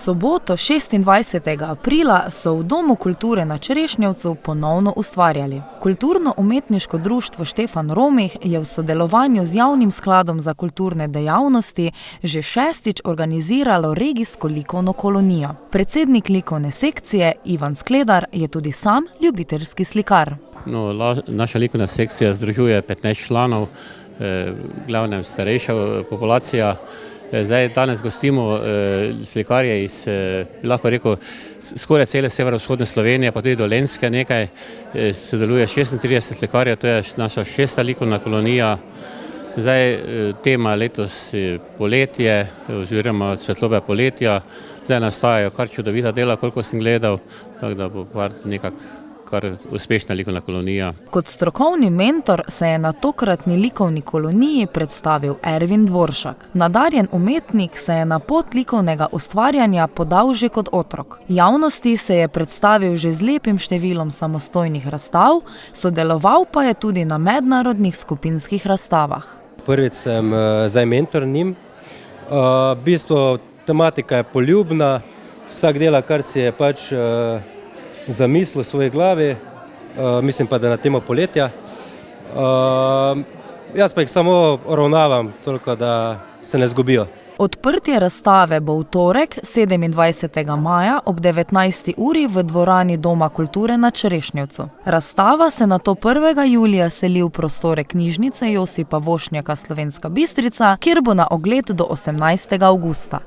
soboto 26. aprila so v Domu kulture na Čerešnjevcu ponovno ustvarjali. Kulturno-umetniško društvo Štefan Romih je v sodelovanju z Javnim skladom za kulturne dejavnosti že 6. organiziralo regijsko likovno kolonijo. Predsednik likovne sekcije Ivan Skledar je tudi sam ljubiteljski slikar. Naša likovna sekcija združuje 15 članov, glavnem starejša populacija. Danes gostimo slikarje iz, lahko rekel, skoraj cele severovzhodne Slovenije, pa tudi Dolenjske nekaj. Sodeluje 36 slikarjev, to je naša 6. likovna kolonija. Tema letos je poletje, oziroma svetlobe poletja. Nastajajo kar čudovita dela, koliko sem gledal, tako da bo nekako kar uspešna likovna kolonija. Kot strokovni mentor se je na tokratni likovni koloniji predstavil Ervin Dvoršak. Nadarjen umetnik se je na pot likovnega ustvarjanja podal že kot otrok. Javnosti se je predstavil že z lepim številom samostojnih razstav, sodeloval pa je tudi na mednarodnih skupinskih razstavah. Prvič sem zdaj mentor njim. V bistvu tematika je poljubna, vsak dela, kar si je pač zamislil v svoji glavi, mislim pa, da na temo poletja. Jaz pa jih samo uravnavam, toliko da se ne zgubijo. Odprtje razstave bo v torek, 27. maja ob 19. uri v dvorani Doma kulture na Čerešnjevcu. Razstava se nato 1. julija seli v prostore knjižnice Josipa Vošnjaka Slovenska Bistrica, kjer bo na ogled do 18. avgusta.